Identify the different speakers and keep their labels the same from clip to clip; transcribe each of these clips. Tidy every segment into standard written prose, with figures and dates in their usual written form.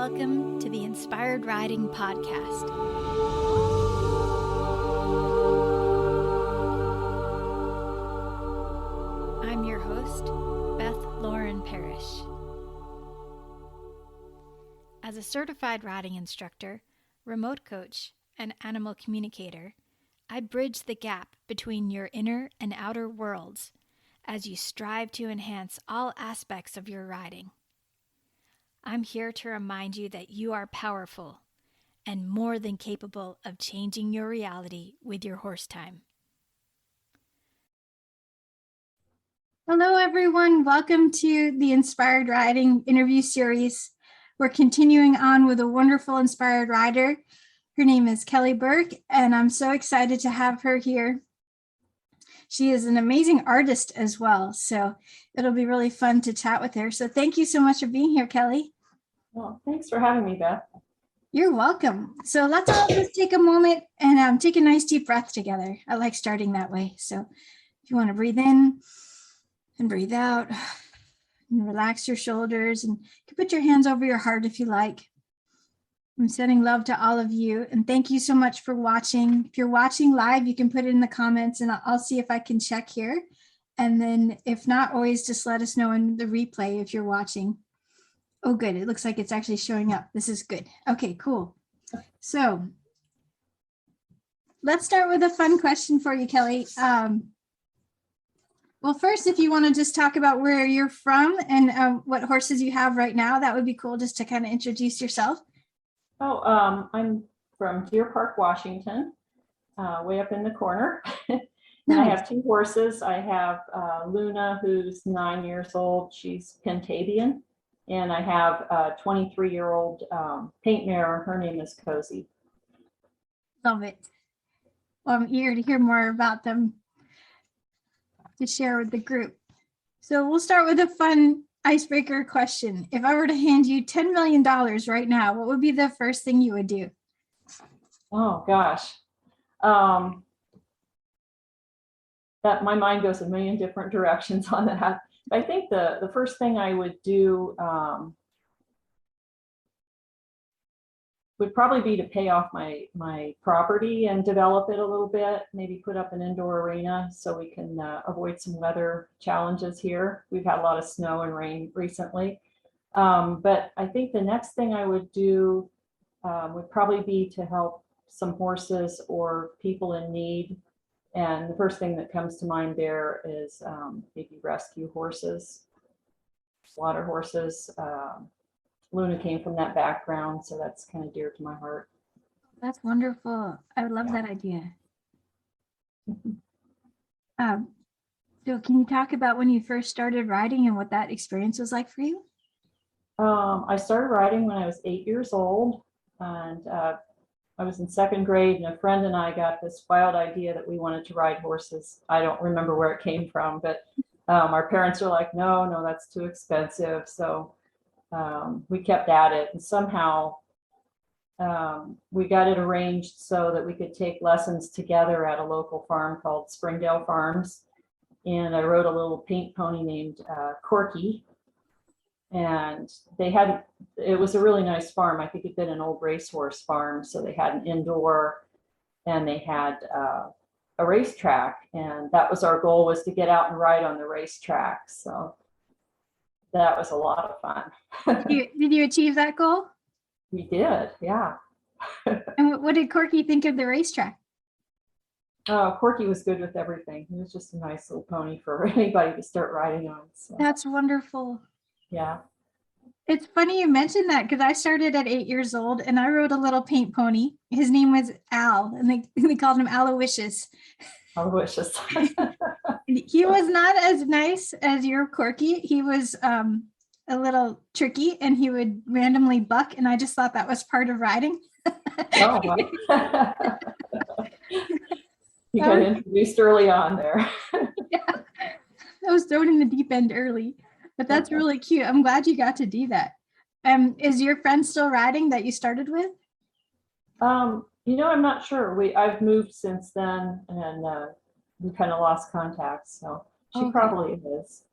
Speaker 1: welcome to the Inspired Riding Podcast. I'm your host, Beth Lauren Parrish. As a certified riding instructor, remote coach, and animal communicator, I bridge the gap between your inner and outer worlds as you strive to enhance all aspects of your riding. I'm here to remind you that you are powerful and more than capable of changing your reality with your horse time. Hello, everyone. Welcome to the Inspired Riding interview series. We're continuing on with a wonderful inspired rider. Her name is Kelly Burk, and I'm so excited to have her here. She is an amazing artist as well, so it'll be really fun to chat with her. So thank you so much for being here, Kelly.
Speaker 2: Well, thanks for having me, Beth.
Speaker 1: You're welcome. So let's all just take a moment and take a nice deep breath together. I like starting that way. So if you want to breathe in and breathe out and relax your shoulders, and you can put your hands over your heart if you like. I'm sending love to all of you, and thank you so much for watching. If you're watching live, you can put it in the comments, and I'll see if I can check here. And then if not, always just let us know in the replay if you're watching. Oh, good. It looks like it's actually showing up. This is good. Okay, cool. So let's start with a fun question for you, Kelly. Well, first, if you want to just talk about where you're from and what horses you have right now, that would be cool, just to kind of introduce yourself.
Speaker 2: I'm from Deer Park, Washington, way up in the corner. And
Speaker 1: Nice.
Speaker 2: I have two horses. I have Luna, who's 9 years old. She's Pentavian. And I have a 23-year-old paint mare. Her name is Cozy.
Speaker 1: Love it. Well, I'm eager to hear more about them to share with the group. So we'll start with a fun icebreaker question. If I were to hand you $10 million right now, what would be the first thing you would do?
Speaker 2: Oh, gosh. That my mind goes a million different directions on that. I think the first thing I would do would probably be to pay off my property and develop it a little bit, maybe put up an indoor arena so we can avoid some weather challenges here. We've had a lot of snow and rain recently. But I think the next thing I would do would probably be to help some horses or people in need. And the first thing that comes to mind there is maybe rescue horses, slaughter horses. Luna came from that background, so that's kind of dear to my heart.
Speaker 1: That's wonderful. I would love that idea. So can you talk about when you first started riding and what that experience was like for you?
Speaker 2: I started riding when I was 8 years old, and I was in second grade, and a friend and I got this wild idea that we wanted to ride horses. I don't remember where it came from, but our parents were like, no, that's too expensive. So we kept at it, and somehow we got it arranged so that we could take lessons together at a local farm called Springdale Farms. And I rode a little paint pony named Corky. And it was a really nice farm. I think it'd been an old racehorse farm. So they had an indoor, and they had a racetrack. And that was our goal, was to get out and ride on the racetrack. So that was a lot of fun.
Speaker 1: Did you achieve that goal?
Speaker 2: We did, yeah.
Speaker 1: And what did Corky think of the racetrack?
Speaker 2: Corky was good with everything. He was just a nice little pony for anybody to start riding on. So.
Speaker 1: That's wonderful.
Speaker 2: Yeah.
Speaker 1: It's funny you mentioned that, because I started at 8 years old and I rode a little paint pony. His name was Al, and they called him Aloysius.
Speaker 2: Aloysius.
Speaker 1: He was not as nice as your Corky. He was a little tricky, and he would randomly buck, and I just thought that was part of riding.
Speaker 2: Oh, wow. You got introduced early on there.
Speaker 1: Yeah, I was thrown in the deep end early. But that's really cute. I'm glad you got to do that. Is your friend still riding that you started with?
Speaker 2: I'm not sure. I've moved since then, and we kind of lost contact. So she probably is.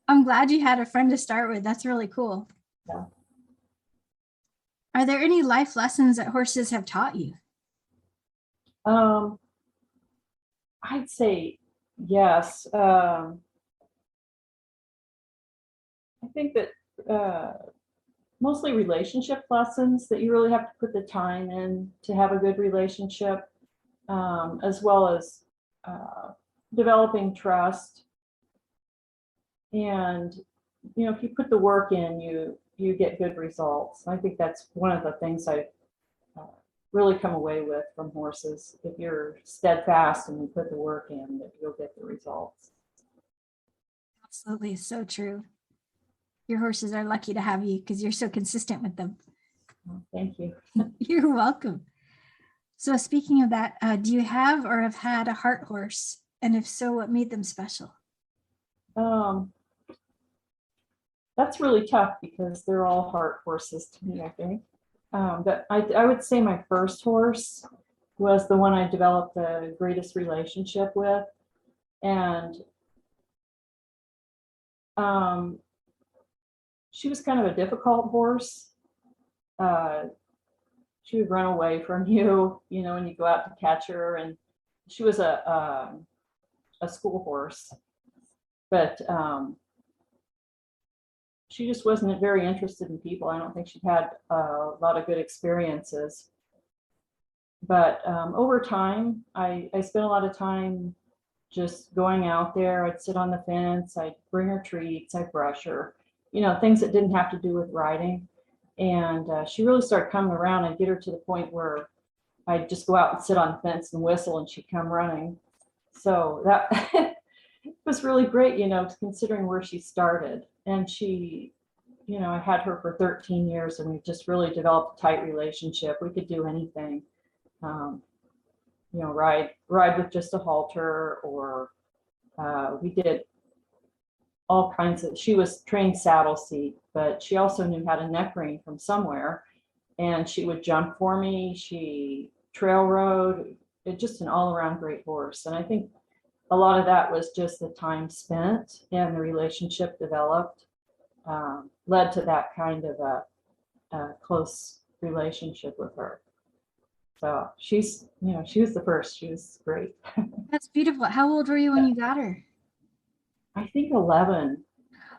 Speaker 1: I'm glad you had a friend to start with. That's really cool.
Speaker 2: Yeah.
Speaker 1: Are there any life lessons that horses have taught you?
Speaker 2: Um, I'd say yes. I think that mostly relationship lessons, that you really have to put the time in to have a good relationship, as well as developing trust. And if you put the work in, you get good results. I think that's one of the things I've really come away with from horses. If you're steadfast and you put the work in, that you'll get the results.
Speaker 1: Absolutely, so true. Your horses are lucky to have you because you're so consistent with them.
Speaker 2: Well, thank you.
Speaker 1: You're welcome. So speaking of that, do you have or have had a heart horse? And if so, what made them special?
Speaker 2: That's really tough because they're all heart horses to me, I think. But I would say my first horse was the one I developed the greatest relationship with. And she was kind of a difficult horse. She would run away from you, when you go out to catch her. And she was a school horse, but she just wasn't very interested in people. I don't think she'd had a lot of good experiences. But over time, I spent a lot of time just going out there. I'd sit on the fence, I'd bring her treats, I'd brush her, things that didn't have to do with riding. And she really started coming around. I'd get her to the point where I'd just go out and sit on the fence and whistle, and she'd come running. So that was really great, considering where she started. And she, I had her for 13 years, and we just really developed a tight relationship. We could do anything, ride with just a halter, or we did all kinds of, she was trained saddle seat, but she also knew how to neck rein from somewhere. And she would jump for me. She trail rode. It's just an all around great horse. And I think a lot of that was just the time spent and the relationship developed, led to that kind of a close relationship with her. So she's, she was the first. She was great.
Speaker 1: That's beautiful. How old were you when you got her?
Speaker 2: I think 11.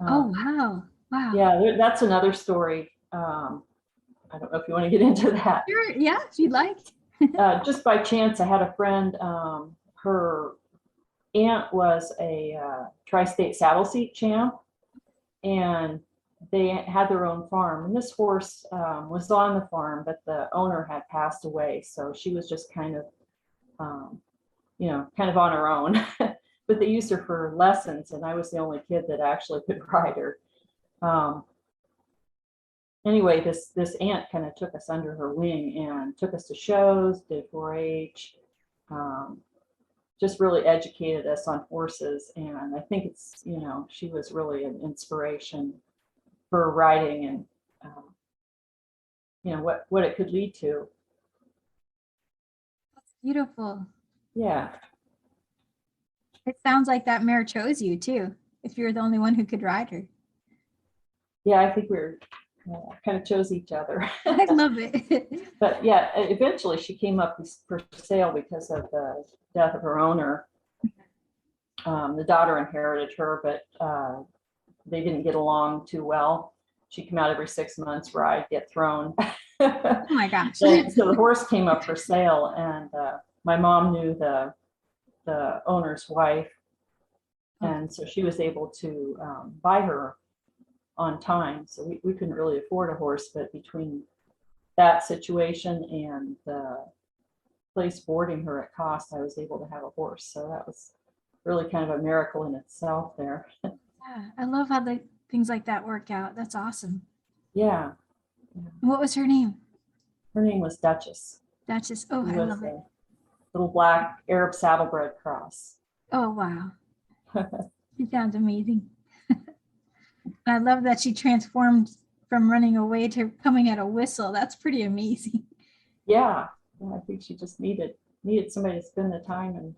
Speaker 1: Oh, wow. Wow.
Speaker 2: Yeah, that's another story. I don't know if you want to get into that.
Speaker 1: Sure. Yeah, if you'd like.
Speaker 2: Just by chance, I had a friend, her aunt was a tri-state saddle seat champ, and they had their own farm. And this horse was on the farm, but the owner had passed away. So she was just kind of on her own. But they used her for lessons, and I was the only kid that actually could ride her. Anyway, this aunt kind of took us under her wing and took us to shows, did 4-H, just really educated us on horses. And I think it's, she was really an inspiration for riding, and what it could lead to.
Speaker 1: That's beautiful.
Speaker 2: Yeah.
Speaker 1: It sounds like that mare chose you too, if you're the only one who could ride her.
Speaker 2: Yeah, I think we're kind of chose each other.
Speaker 1: I love it.
Speaker 2: But yeah, eventually she came up for sale because of the death of her owner. The daughter inherited her, but they didn't get along too well. She'd come out every 6 months, ride, get thrown.
Speaker 1: Oh my gosh.
Speaker 2: So the horse came up for sale, and my mom knew the owner's wife, and so she was able to buy her on time. So we couldn't really afford a horse, but between that situation and the place boarding her at cost, I was able to have a horse. So that was really kind of a miracle in itself there.
Speaker 1: Yeah, I love how things like that work out. That's awesome.
Speaker 2: Yeah.
Speaker 1: What was her name?
Speaker 2: Her name was Duchess.
Speaker 1: Duchess. Oh,
Speaker 2: She
Speaker 1: I
Speaker 2: was
Speaker 1: love it.
Speaker 2: a little black Arab saddlebred cross.
Speaker 1: Oh, wow. She sounds amazing. I love that she transformed from running away to coming at a whistle. That's pretty amazing.
Speaker 2: Yeah. I think she just needed somebody to spend the time and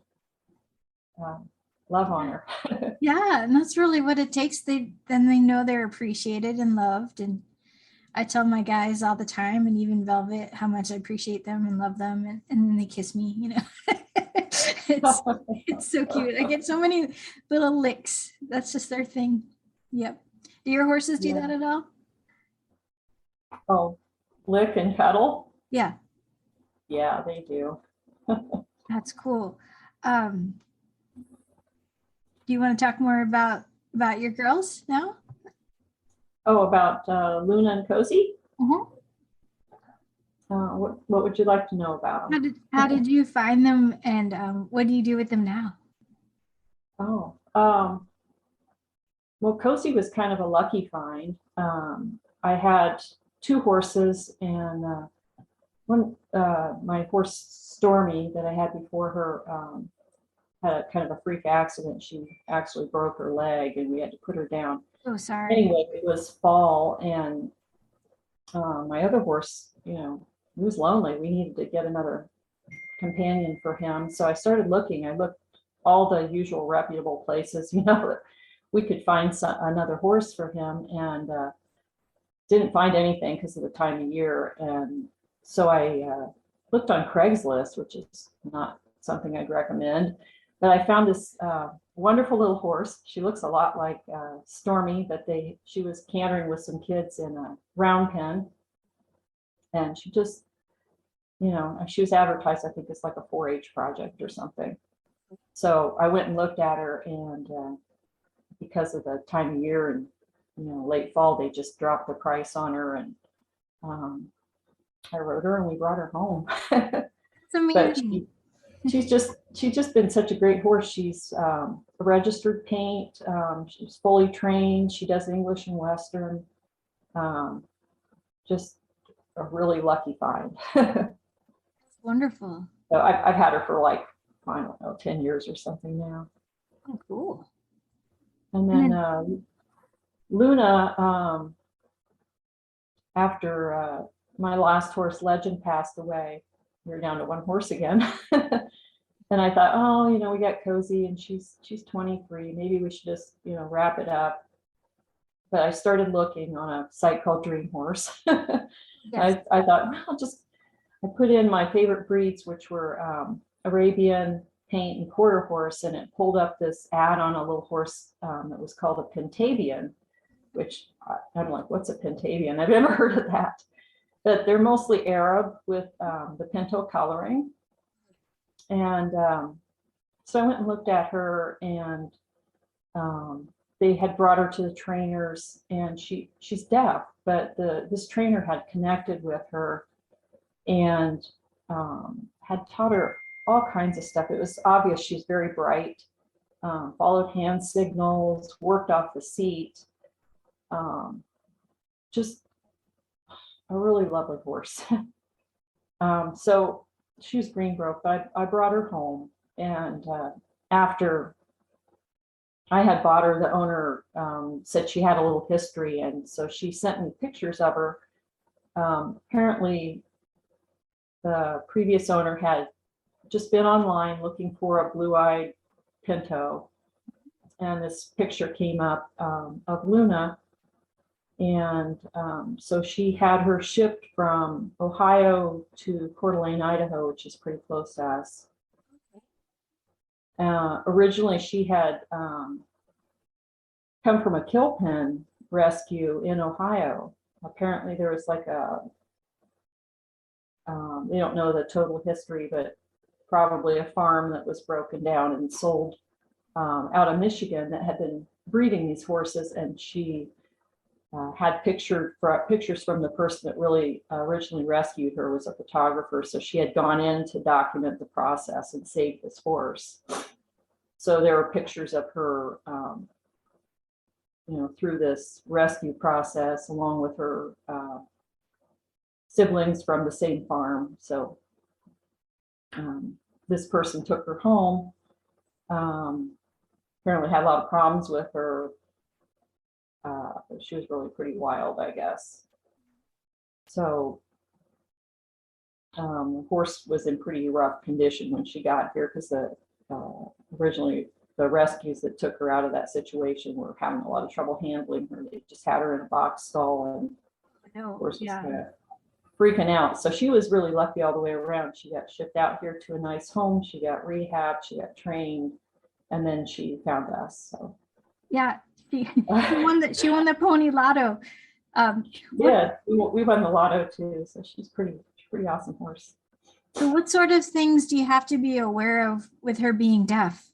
Speaker 2: love on her.
Speaker 1: Yeah, and that's really what it takes. Then they know they're appreciated and loved. And I tell my guys all the time, and even Velvet, how much I appreciate them and love them, and then they kiss me, you know. It's so cute. I get so many little licks. That's just their thing. Yep. Do your horses do
Speaker 2: Yeah.
Speaker 1: that at all?
Speaker 2: Oh, lick and cuddle?
Speaker 1: Yeah,
Speaker 2: Yeah, they do.
Speaker 1: that's cool. Um, do you want to talk more about your girls now?
Speaker 2: Oh, about Luna and Cozy?
Speaker 1: Mhm.
Speaker 2: What would you like to know about them?
Speaker 1: How did you find them, and what do you do with them now?
Speaker 2: Oh, well, Cozy was kind of a lucky find. I had two horses, and my horse Stormy that I had before her had a kind of a freak accident. She actually broke her leg, and we had to put her down.
Speaker 1: Oh, sorry.
Speaker 2: Anyway, it was fall, and my other horse, he was lonely. We needed to get another companion for him. So I started looking. I looked all the usual reputable places, that we could find another horse for him, and didn't find anything because of the time of year. And so I looked on Craigslist, which is not something I'd recommend, but I found this wonderful little horse. She looks a lot like Stormy, but she was cantering with some kids in a round pen, and she just, she was advertised, I think it's like a 4-H project or something. So I went and looked at her, and because of the time of year and late fall, they just dropped the price on her, and I rode her and we brought her home.
Speaker 1: It's
Speaker 2: But
Speaker 1: amazing.
Speaker 2: she's just been such a great horse. She's a registered paint. She's fully trained. She does English and Western. Just a really lucky find.
Speaker 1: Wonderful.
Speaker 2: So I've had her for like, I don't know, 10 years or something now.
Speaker 1: Oh, cool.
Speaker 2: And
Speaker 1: And
Speaker 2: then
Speaker 1: then,
Speaker 2: Luna, after my last horse, Legend, passed away, we were down to one horse again. And I thought, oh, we got Cozy, and she's 23. Maybe we should just, wrap it up. But I started looking on a site called Dream Horse.
Speaker 1: yes.
Speaker 2: I thought, well, I put in my favorite breeds, which were Arabian, paint, and quarter horse, and it pulled up this ad on a little horse that was called a Pentavian, which I'm like, what's a Pentavian? I've never heard of that. But they're mostly Arab with the pinto coloring. And so I went and looked at her, and they had brought her to the trainers, and she's deaf, but this trainer had connected with her and had taught her all kinds of stuff. It was obvious she's very bright, followed hand signals, worked off the seat. Just a really lovely horse. So she was green broke, but I brought her home, and after I had bought her, the owner said she had a little history, and so she sent me pictures of her. Apparently, the previous owner had just been online looking for a blue-eyed pinto, and this picture came up of Luna, and so she had her shipped from Ohio to Coeur d'Alene, Idaho, which is pretty close to us. Originally, she had come from a kill pen rescue in Ohio. Apparently, there was like they don't know the total history, but probably a farm that was broken down and sold out of Michigan that had been breeding these horses, and she had pictures from the person that really originally rescued her, was a photographer. So she had gone in to document the process and save this horse. So there were pictures of her, through this rescue process, along with her siblings from the same farm. So this person took her home. Apparently had a lot of problems with her. She was really pretty wild, I guess. So the horse was in pretty rough condition when she got here, because originally the rescues that took her out of that situation were having a lot of trouble handling her. They just had her in a box stall, and
Speaker 1: No,
Speaker 2: Horse was
Speaker 1: yeah.
Speaker 2: kind of freaking out. So she was really lucky all the way around. She got shipped out here to a nice home. She got rehab. She got trained, and then she found us. So
Speaker 1: Yeah, she won the pony lotto. What
Speaker 2: yeah, we won the lotto too. So she's pretty awesome horse.
Speaker 1: so what sort of things do you have to be aware of with her being deaf,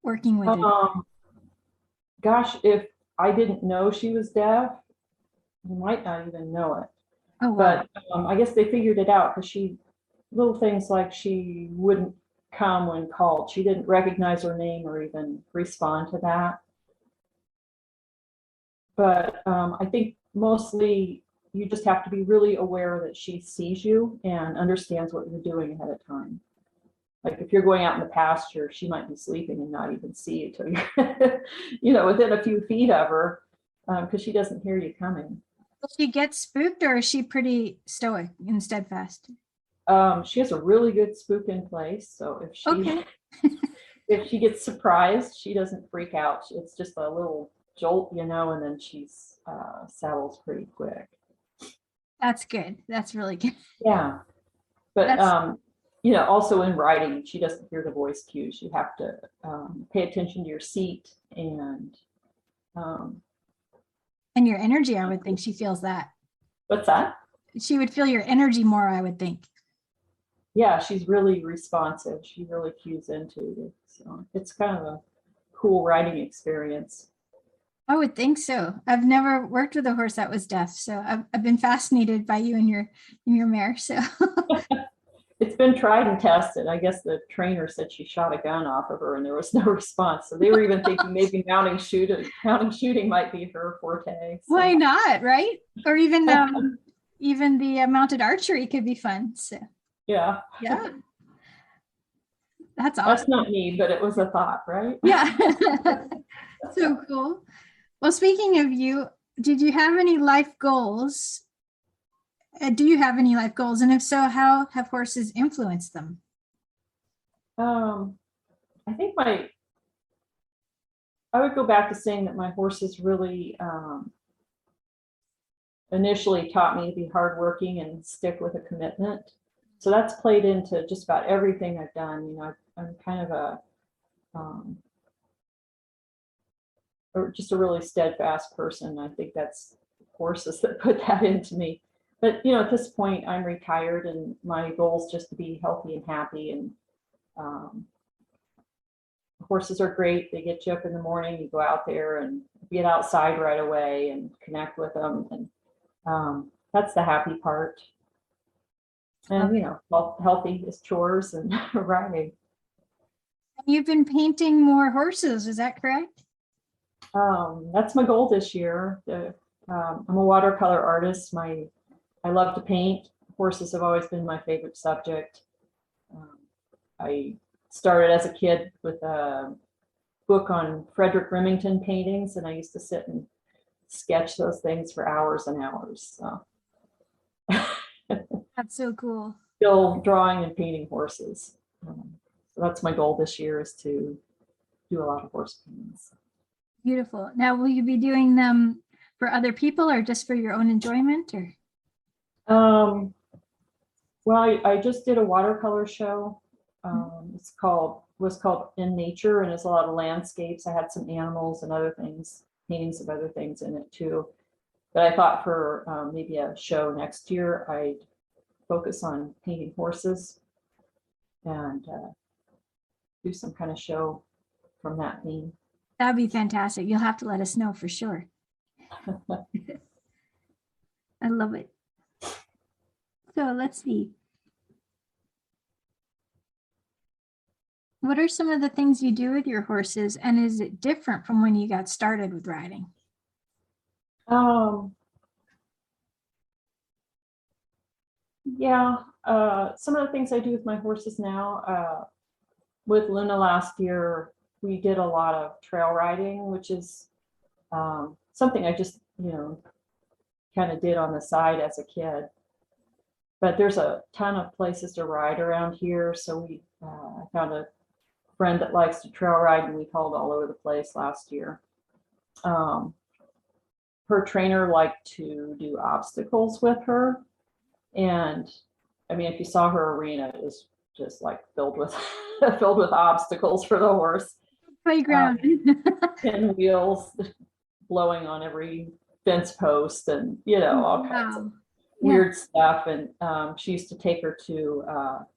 Speaker 1: working with it?
Speaker 2: Gosh, if I didn't know she was deaf, you might not even know it.
Speaker 1: Oh, wow.
Speaker 2: But I guess they figured it out because little things like she wouldn't come when called. She didn't recognize her name or even respond to that. But I think mostly you just have to be really aware that she sees you and understands what you're doing ahead of time. Like if you're going out in the pasture, she might be sleeping and not even see you till you're, within a few feet of her, because she doesn't hear you coming.
Speaker 1: Does she get spooked, or is she pretty stoic and steadfast?
Speaker 2: She has a really good spook in place, so
Speaker 1: Okay.
Speaker 2: if she gets surprised, she doesn't freak out. It's just a little jolt, and then she's settles pretty quick.
Speaker 1: That's good. That's really good.
Speaker 2: Yeah, but
Speaker 1: That's
Speaker 2: also in riding, she doesn't hear the voice cues. You have to pay attention to your seat um,
Speaker 1: and your energy, I would think she feels that.
Speaker 2: what's that?
Speaker 1: She would feel your energy more, I would think.
Speaker 2: Yeah, she's really responsive. She really cues into it. So it's kind of a cool riding experience.
Speaker 1: I would think so. I've never worked with a horse that was deaf, so I've been fascinated by you and your mare. So
Speaker 2: It's been tried and tested. I guess the trainer said she shot a gun off of her and there was no response. So they were even thinking maybe mounting shooting might be her forte. So.
Speaker 1: why not, right? Or even the mounted archery could be fun. So
Speaker 2: Yeah.
Speaker 1: That's
Speaker 2: That's
Speaker 1: awesome.
Speaker 2: not me, but it was a thought, right?
Speaker 1: Yeah. So cool. Well, speaking of you, did you have any life goals? Do you have any life goals? And if so, how have horses influenced them?
Speaker 2: I think I would go back to saying that my horses really initially taught me to be hardworking and stick with a commitment. So that's played into just about everything I've done. I'm kind of or just a really steadfast person. I think that's horses that put that into me. But at this point, I'm retired, and my goal is just to be healthy and happy. And horses are great. They get you up in the morning. You go out there and get outside right away and connect with them, and that's the happy part. And healthy is chores and riding.
Speaker 1: You've been painting more horses, is that correct?
Speaker 2: That's my goal this year. I'm a watercolor artist. I love to paint. Horses have always been my favorite subject. I started as a kid with a book on Frederick Remington paintings, and I used to sit and sketch those things for hours and hours. So.
Speaker 1: That's so cool.
Speaker 2: Still drawing and painting horses. So that's my goal this year, is to do a lot of horse paintings.
Speaker 1: Beautiful. Now, will you be doing them for other people or just for your own enjoyment? Or
Speaker 2: well, I just did a watercolor show. Was called In Nature, and it's a lot of landscapes. I had some animals and other things, paintings of other things in it too. But I thought for maybe a show next year, I'd focus on painting horses and do some kind of show from that theme.
Speaker 1: That'd be fantastic. You'll have to let us know for sure. I love it. So let's see. What are some of the things you do with your horses, and is it different from when you got started with riding?
Speaker 2: Yeah, some of the things I do with my horses now, with Luna last year, we did a lot of trail riding, which is something I just, kind of did on the side as a kid. But there's a ton of places to ride around here. So I found a friend that likes to trail ride, and we hauled all over the place last year. her trainer liked to do obstacles with her. And I mean, if you saw her arena, it was just like filled with filled with obstacles for the horse.
Speaker 1: Playground.
Speaker 2: Pinwheels blowing on every fence post, and all kinds of
Speaker 1: Wow.
Speaker 2: weird stuff. And she used to take her to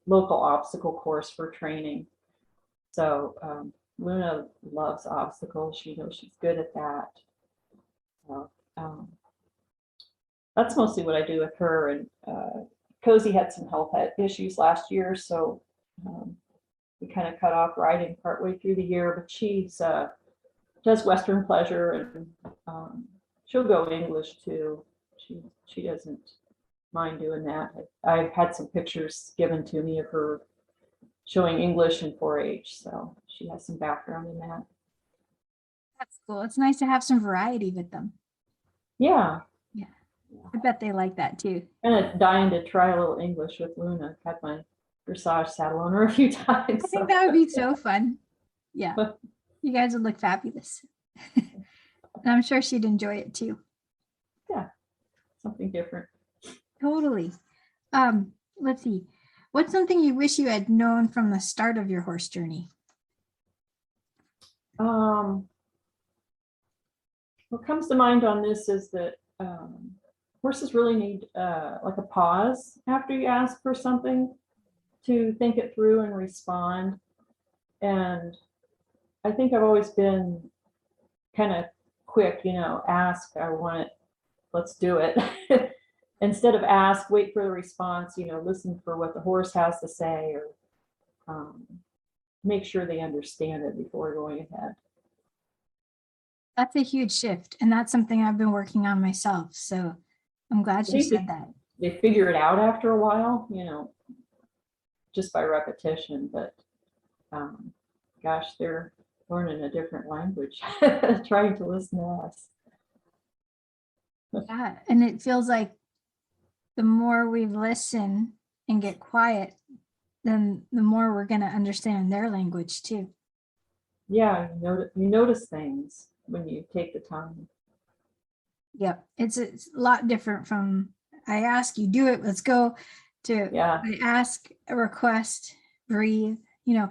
Speaker 2: local obstacle course for training. So Luna loves obstacles. She knows she's good at that. So, that's mostly what I do with her. And Cozy had some health issues last year, so we kind of cut off riding partway through the year. But she's does Western pleasure, and she'll go English too. She doesn't mind doing that. I've had some pictures given to me of her showing English in 4-H, so she has some background in that.
Speaker 1: That's cool. It's nice to have some variety with them.
Speaker 2: Yeah.
Speaker 1: I bet they like that too.
Speaker 2: And dying to try a little English with Luna. I've had my dressage saddle on her a few times.
Speaker 1: I think that would be so fun. Yeah. You guys would look fabulous. And I'm sure she'd enjoy it too.
Speaker 2: Yeah. Something different.
Speaker 1: Totally. Let's see. What's something you wish you had known from the start of your horse journey?
Speaker 2: What comes to mind on this is that horses really need like a pause after you ask for something to think it through and respond. And I think I've always been kind of quick, ask, I want it, let's do it. Instead of ask, wait for the response, listen for what the horse has to say, or make sure they understand it before going ahead.
Speaker 1: That's a huge shift. And that's something I've been working on myself. So I'm glad you said that.
Speaker 2: They figure it out after a while, just by repetition. But gosh, they're learning a different language, trying to listen to us.
Speaker 1: Yeah. And it feels like the more we listen and get quiet, then the more we're going to understand their language too.
Speaker 2: Yeah, you notice things when you take the time.
Speaker 1: Yep. It's a lot different from I ask, you do it, let's go, to I ask, a request, breathe,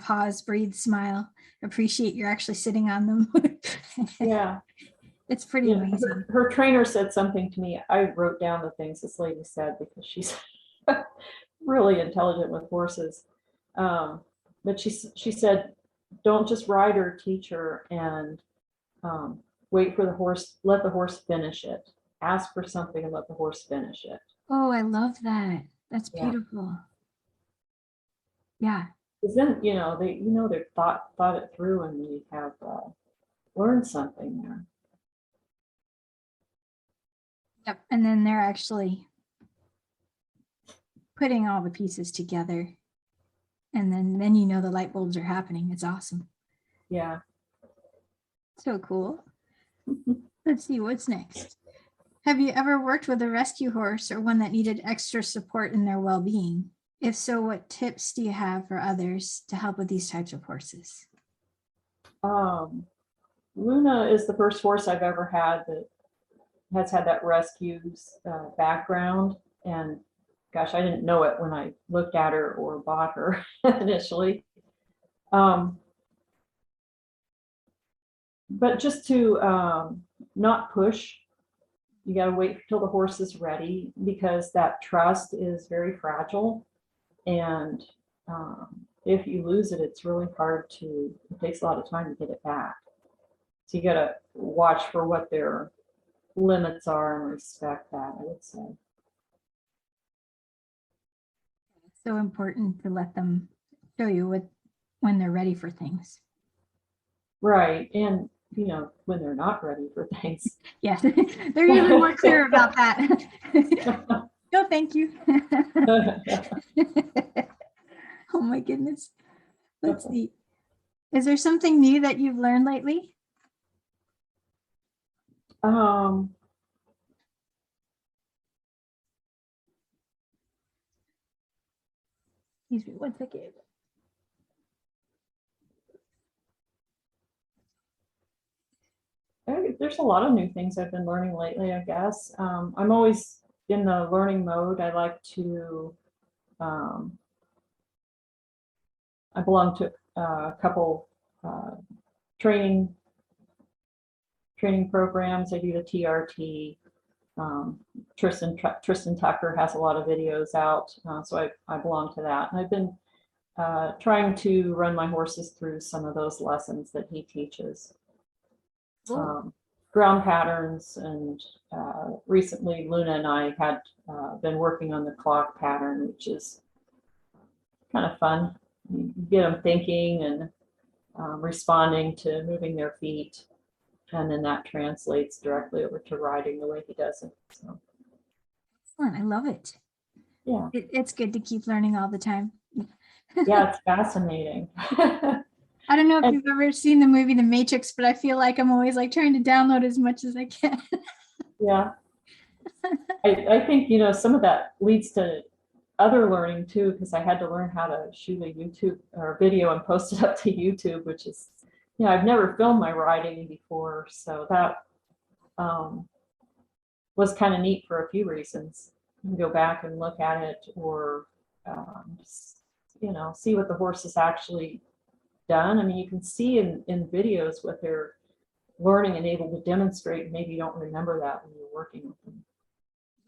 Speaker 1: pause, breathe, smile, appreciate you're actually sitting on them.
Speaker 2: Yeah.
Speaker 1: It's pretty amazing.
Speaker 2: Her trainer said something to me. I wrote down the things this lady said because she's really intelligent with horses. But she said, don't just ride her, teach her, and wait for the horse, let the horse finish it. Ask for something and let the horse finish it.
Speaker 1: Oh, I love that. That's beautiful. Yeah.
Speaker 2: Because then, they thought it through, and we have learned something there.
Speaker 1: Yep. And then they're actually putting all the pieces together. And then the light bulbs are happening. It's awesome.
Speaker 2: Yeah.
Speaker 1: So cool. Let's see what's next. Have you ever worked with a rescue horse or one that needed extra support in their well-being? If so, what tips do you have for others to help with these types of horses?
Speaker 2: Luna is the first horse I've ever had that has had that rescues background. And gosh, I didn't know it when I looked at her or bought her initially. But just to not push. You got to wait till the horse is ready, because that trust is very fragile. And if you lose it, it's really hard it takes a lot of time to get it back. So you got to watch for what their limits are and respect that, I would say.
Speaker 1: It's so important to let them show you when they're ready for things.
Speaker 2: Right. And when they're not ready for things.
Speaker 1: Yes, they're usually more clear about that. No, thank you. Oh my goodness. Let's see. Is there something new that you've learned lately? Excuse me, 1 second.
Speaker 2: there's a lot of new things I've been learning lately, I guess. I'm always in the learning mode. I like to, I belong to a couple training programs. I do the TRT. Tristan Tucker has a lot of videos out, so I belong to that. And I've been trying to run my horses through some of those lessons that he teaches. Ground patterns, and recently Luna and I had been working on the clock pattern, which is kind of fun. You get them thinking and responding to moving their feet, and then that translates directly over to riding the way he does it. So.
Speaker 1: I love it.
Speaker 2: Yeah,
Speaker 1: it's good to keep learning all the time.
Speaker 2: Yeah, it's fascinating.
Speaker 1: I don't know if you've ever seen the movie The Matrix, but I feel like I'm always like trying to download as much as I can.
Speaker 2: Yeah. I think, some of that leads to other learning too, because I had to learn how to shoot a YouTube or video and post it up to YouTube, which is, I've never filmed my riding before. So that was kind of neat for a few reasons. You can go back and look at it, or, see what the horse has actually done. I mean, you can see in videos what they're learning and able to demonstrate, and maybe you don't remember that when you're working with them.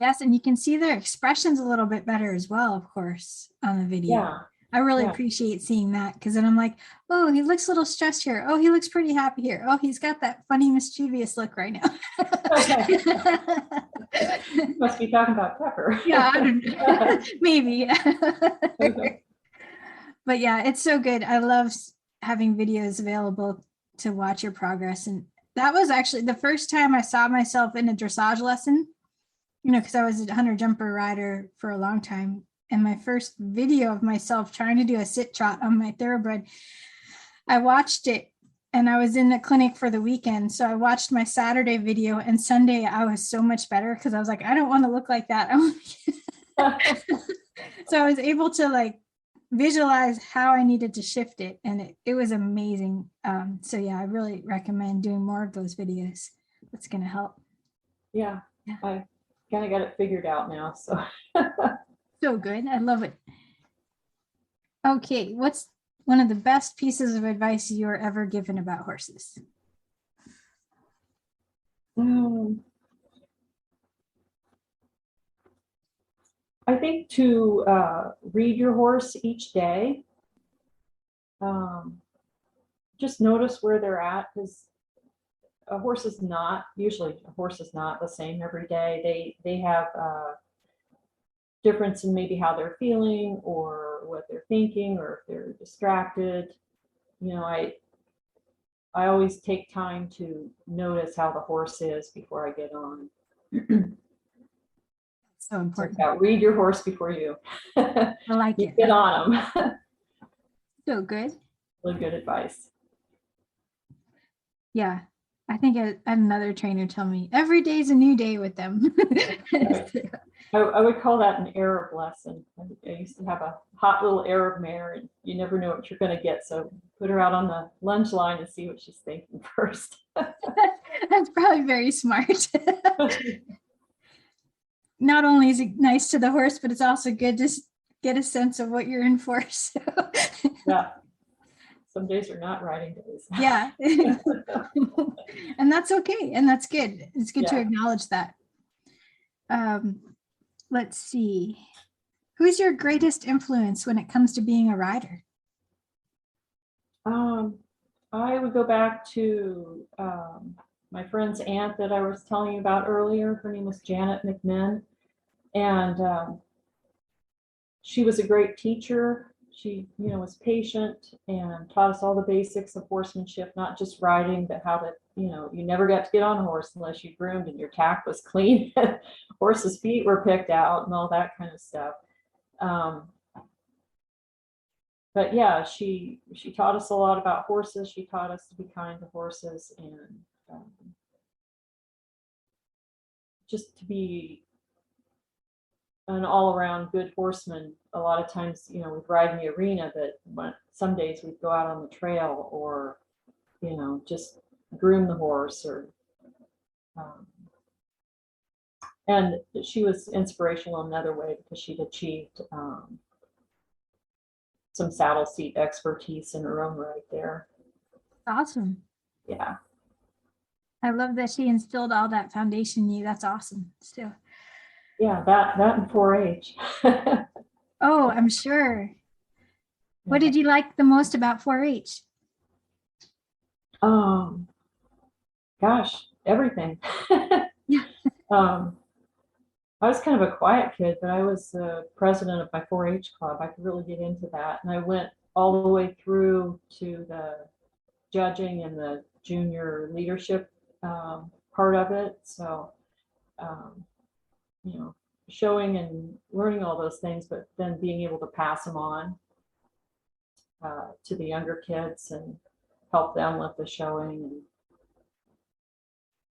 Speaker 1: Yes, and you can see their expressions a little bit better as well, of course, on the video.
Speaker 2: Yeah.
Speaker 1: I really appreciate seeing that, because then I'm like, oh, he looks a little stressed here. Oh, he looks pretty happy here. Oh, he's got that funny, mischievous look right now.
Speaker 2: You must be talking about Pepper.
Speaker 1: Yeah, I don't know. Maybe. But yeah, it's so good. I love having videos available to watch your progress. And that was actually the first time I saw myself in a dressage lesson, because I was a hunter jumper rider for a long time. And my first video of myself trying to do a sit trot on my thoroughbred, I watched it, and I was in the clinic for the weekend. So I watched my Saturday video, and Sunday I was so much better, because I was like, I don't want to look like that. So I was able to visualize how I needed to shift it, and it was amazing. So yeah, I really recommend doing more of those videos. That's going to help.
Speaker 2: Yeah, I kind of got it figured out now. So.
Speaker 1: So good. I love it. Okay, what's one of the best pieces of advice you're ever given about horses?
Speaker 2: I think to read your horse each day. Just notice where they're at, because a horse is not the same every day. They have difference in maybe how they're feeling, or what they're thinking, or if they're distracted. I always take time to notice how the horse is before I get on.
Speaker 1: So important.
Speaker 2: So read your horse before you
Speaker 1: I like it.
Speaker 2: Get on them.
Speaker 1: So good.
Speaker 2: Really good advice.
Speaker 1: Yeah, I think I had another trainer tell me every day is a new day with them.
Speaker 2: Right. I would call that an Arab lesson. I used to have a hot little Arab mare, and you never know what you're going to get. So put her out on the lunge line and see what she's thinking first.
Speaker 1: That's probably very smart. Not only is it nice to the horse, but it's also good to get a sense of what you're in for. So.
Speaker 2: Yeah. Some days are not riding days.
Speaker 1: Yeah. And that's okay. And that's good. It's good to acknowledge that. Let's see. Who's your greatest influence when it comes to being a rider?
Speaker 2: I would go back to my friend's aunt that I was telling you about earlier. Her name was Janet McMinn, and she was a great teacher. She, was patient and taught us all the basics of horsemanship, not just riding, but how to, you never got to get on a horse unless you groomed and your tack was clean. Horses' feet were picked out and all that kind of stuff. But yeah, she taught us a lot about horses. She taught us to be kind to horses, and just to be an all-around good horseman. A lot of times, we'd ride in the arena, but some days we'd go out on the trail, or, just groom the horse, or And she was inspirational in another way because she'd achieved some saddle seat expertise in her own right there.
Speaker 1: Awesome.
Speaker 2: Yeah.
Speaker 1: I love that she instilled all that foundation in you. That's awesome. So,
Speaker 2: Yeah, that and 4-H.
Speaker 1: oh, I'm sure. What did you like the most about 4-H?
Speaker 2: Gosh, everything.
Speaker 1: Yeah.
Speaker 2: I was kind of a quiet kid, but I was the president of my 4-H club. I could really get into that. And I went all the way through to the judging and the junior leadership part of it. So, you know, showing and learning all those things, but then being able to pass them on to the younger kids and help them with the showing and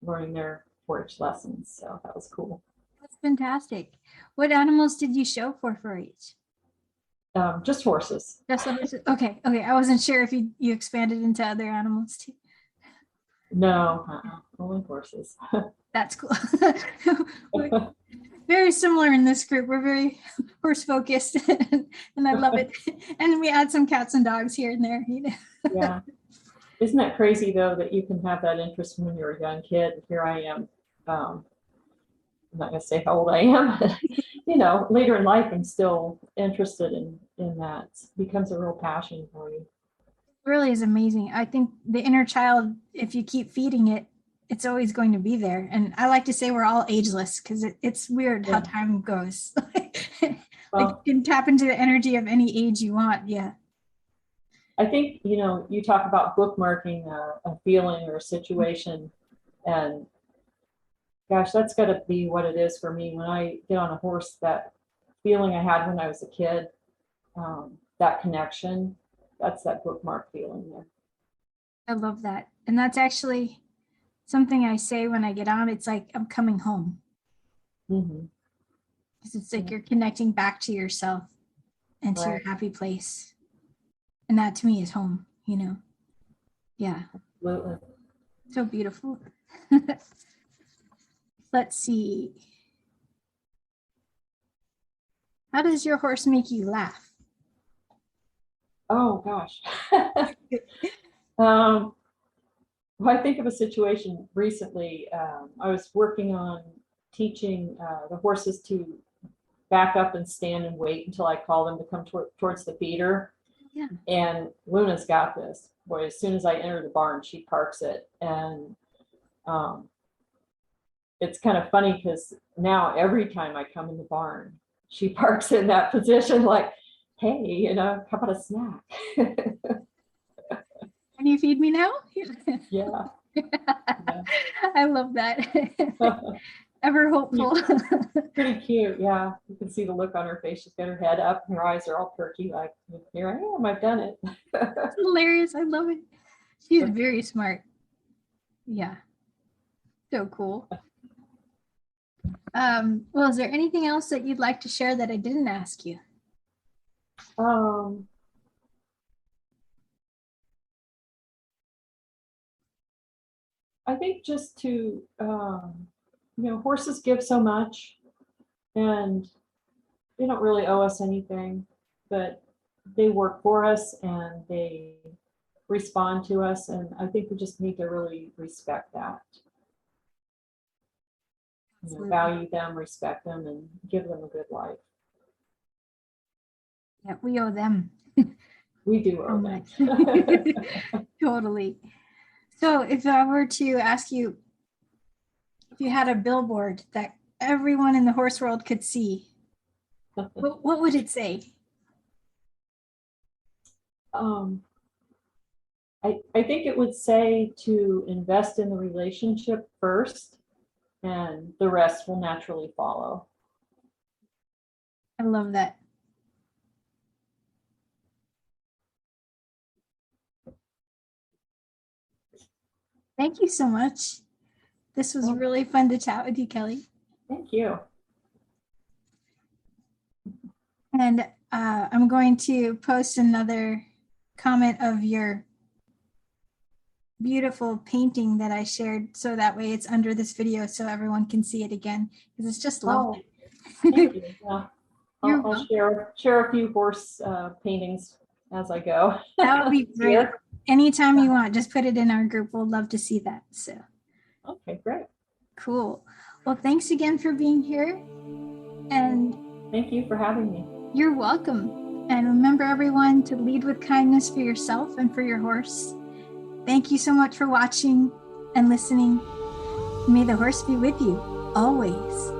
Speaker 2: learning their 4-H lessons. So that was cool.
Speaker 1: That's fantastic. What animals did you show for 4-H?
Speaker 2: Just horses.
Speaker 1: Just the horses. Okay. I wasn't sure if you expanded into other animals too.
Speaker 2: No, only horses.
Speaker 1: That's cool. We're very similar in this group. We're very horse focused, and I love it. And we add some cats and dogs here and there.
Speaker 2: Yeah. Isn't that crazy though that you can have that interest when you're a young kid? Here I am. I'm not going to say how old I am. But, later in life, I'm still interested in that. It becomes a real passion for you.
Speaker 1: It really is amazing. I think the inner child, if you keep feeding it, it's always going to be there. And I like to say we're all ageless because it's weird how time goes. Like you can tap into the energy of any age you want. Yeah.
Speaker 2: I think, you talk about bookmarking a feeling or a situation, and gosh, that's got to be what it is for me. When I get on a horse, that feeling I had when I was a kid, that connection, that's that bookmark feeling there.
Speaker 1: I love that. And that's actually something I say when I get on. It's like, I'm coming home.
Speaker 2: Mm-hmm.
Speaker 1: Because it's like you're connecting back to yourself and to your happy place. And that to me is home, Yeah.
Speaker 2: Absolutely.
Speaker 1: So beautiful. Let's see. How does your horse make you laugh?
Speaker 2: Oh, gosh. Well, I think of a situation recently. I was working on teaching the horses to back up and stand and wait until I call them to come towards the feeder.
Speaker 1: Yeah.
Speaker 2: And Luna's got this. Boy, as soon as I enter the barn, she parks it. And it's kind of funny because now every time I come in the barn, she parks in that position like, hey, how about a snack?
Speaker 1: Can you feed me now?
Speaker 2: Yeah.
Speaker 1: I love that. Ever hopeful.
Speaker 2: Pretty cute. Yeah. You can see the look on her face. She's got her head up and her eyes are all perky, like, here I am, I've done it.
Speaker 1: That's hilarious. I love it. She's very smart. Yeah. So cool. Well, is there anything else that you'd like to share that I didn't ask you?
Speaker 2: I think just to, horses give so much and they don't really owe us anything, but they work for us and they respond to us. And I think we just need to really respect that. Value them, respect them, and give them a good life.
Speaker 1: Yeah, we owe them.
Speaker 2: We do owe them.
Speaker 1: Totally. So if I were to ask you, if you had a billboard that everyone in the horse world could see, what would it say?
Speaker 2: I think it would say to invest in the relationship first, and the rest will naturally follow.
Speaker 1: I love that. Thank you so much. This was really fun to chat with you, Kelly.
Speaker 2: Thank you.
Speaker 1: And I'm going to post another comment of your beautiful painting that I shared. So that way it's under this video so everyone can see it again, because it's just
Speaker 2: Oh,
Speaker 1: lovely.
Speaker 2: thank you. Yeah.
Speaker 1: You're
Speaker 2: I'll
Speaker 1: welcome.
Speaker 2: share a few horse paintings as I go.
Speaker 1: That would be great.
Speaker 2: Here.
Speaker 1: Anytime you want, just put it in our group. We'll love to see that. So
Speaker 2: Okay, great.
Speaker 1: cool. Well, thanks again for being here. And
Speaker 2: Thank you for having me.
Speaker 1: you're welcome. And remember, everyone, to lead with kindness for yourself and for your horse. Thank you so much for watching and listening. May the horse be with you always.